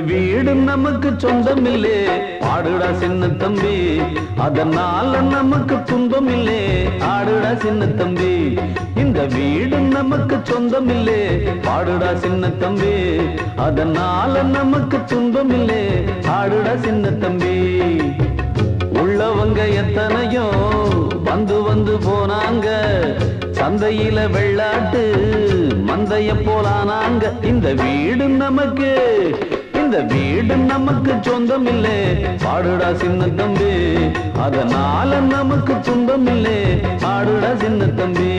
வீடு நமக்கு சொந்தம் இல்லே, ஆடுடா சின்ன தம்பி. அதனால நமக்கு துன்பம் இல்லே, ஆடுடா சின்ன தம்பி. இந்த வீடு நமக்கு சொந்தம் இல்லே, ஆடுடா சின்ன தம்பி. அதனால நமக்கு துன்பம் இல்லே, ஆடுடா சின்ன தம்பி. உள்ளவங்க எத்தனையோ வந்து வந்து போனாங்க, சந்தையில வெள்ளாட்டு மந்தைய போலானாங்க. இந்த வீடு நமக்கு, இந்த வீடு நமக்கு சொந்தம் இல்லே, பாடுடா சின்ன தம்பி. அதனால நமக்கு துன்பம் இல்லே, ஆடுடா சின்ன தம்பி.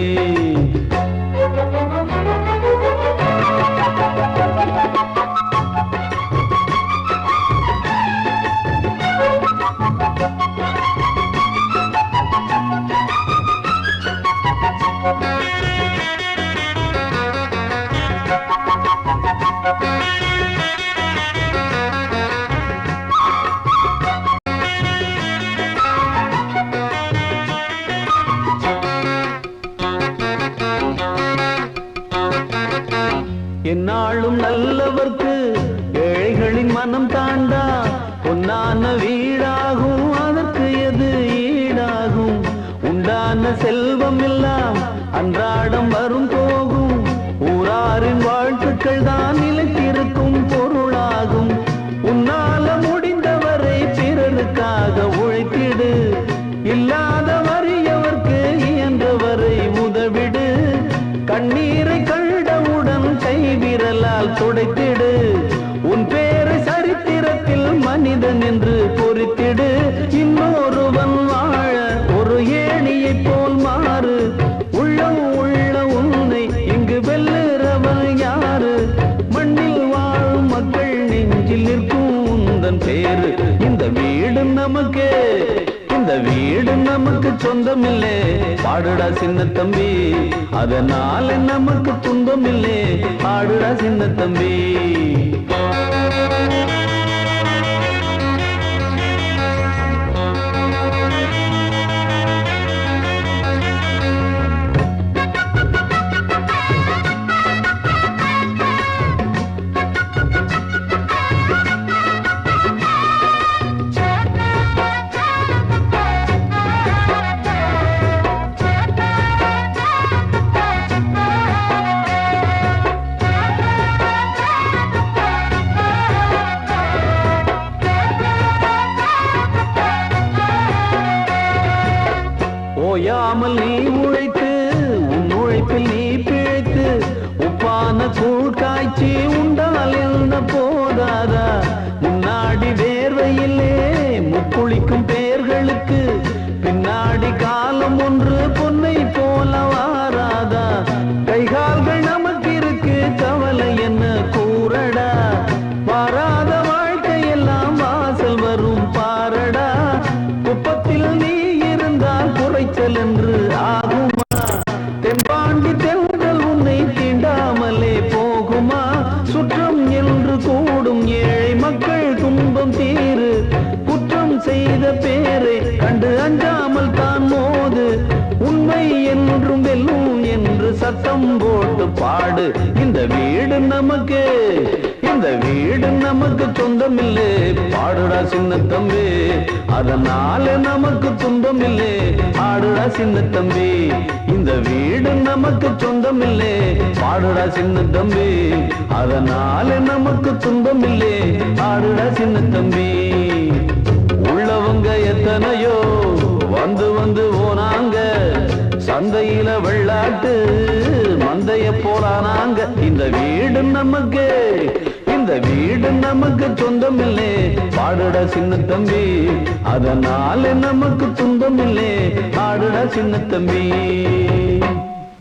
என்னாலும் நல்லவர்க்கு ஏழைகளின் மனம் தாண்டா, பொன்னான வீடாகும் அதற்கு எது ஈடாகும். உண்டான செல்வம் எல்லாம் அன்றாடம் வரும் போகும், ஊராரின் வாழ்த்துக்கள் தான் நிலைத்திருக்கும் பொருளாகும். உன்னால முடிந்தவரை பிறருக்காக உழைத்திடு, இல்லாத வறியவர்க்கு இயன்றவரை உதவிடு. கண்ணீரை கண்டவுடன் கைவிரலால் துடைத்திடு, உன் பேரை சரித்திரத்தில் மனிதன் என்று பொறித்திடு. இன்னொருவன் வாழ ஒரு ஏணியை போல் மாறு, உள்ளம் உள்ள உன்னை இங்கு வெல்லுறவன் யாரு? மண்ணில் வாழும் மக்கள் நெஞ்சில் நிற்கும் உந்தன் பேரு. இந்த வீடு நமக்கு, இந்த வீடு நமக்கு சொந்தம் இல்லே, பாடுடா சின்ன தம்பி. அதனால நமக்கு துன்பம் இல்லே, பாடுடா சின்ன தம்பி. ஓயாமல் நீ உழைத்து, உன் உழைப்பில் நீ பிழைத்து, உப்பான கூழ் காய்ச்சி உண்டால் என்ன போதாதா? முன்னாடி வேர்வையிலே முக்குளிக்கும் பேர்களுக்கு பின்னாடி காலம் ஒன்று பொன்னை போல வாராதா? கைகால்கள் நமக்கு இருக்கு, கவலை என்ன கூறடா? வாராத வாழ்க்கையெல்லாம் வாசல் வரும் பாரடா. குப்பத்தில் நீ குறைச்சல் என்று ஆகுமா? தென்பாண்டி தென்றல் உன்னை தீண்டாமலே போகுமா? சுற்றம் என்று கூடும் ஏழை மக்கள் துன்பம் தீரு, குற்றம் செய்த பேரை கண்டு அஞ்சாமல் தான் மோது. உண்மை என்றும் வெல்லும் என்று சத்தம் போட்டு பாடு. இந்த வீடு நமக்கு, இந்த வீடு நமக்கு சொந்தம் இல்லே, பாடுடா சின்ன தம்பி. அதனால நமக்கு துன்பம் இல்லே, ஆடுடா சின்ன தம்பி. இந்த வீடு நமக்கு சொந்தம் இல்லே, பாடுடா சின்ன தம்பி. அதனால நமக்கு துன்பம் இல்லே, ஆடுடா சின்ன தம்பி. உள்ளவங்க எத்தனையோ வந்து வந்து போனாங்க, சந்தையில வெள்ளாட்டு மந்தைய போலானாங்க. இந்த வீடு நமக்கு, இந்த வீடு நமக்கு சொந்தம் இல்லே, பாடுடா சின்ன தம்பி. அதனால நமக்கு துன்பம் இல்லே, ஆடுடா சின்ன தம்பி.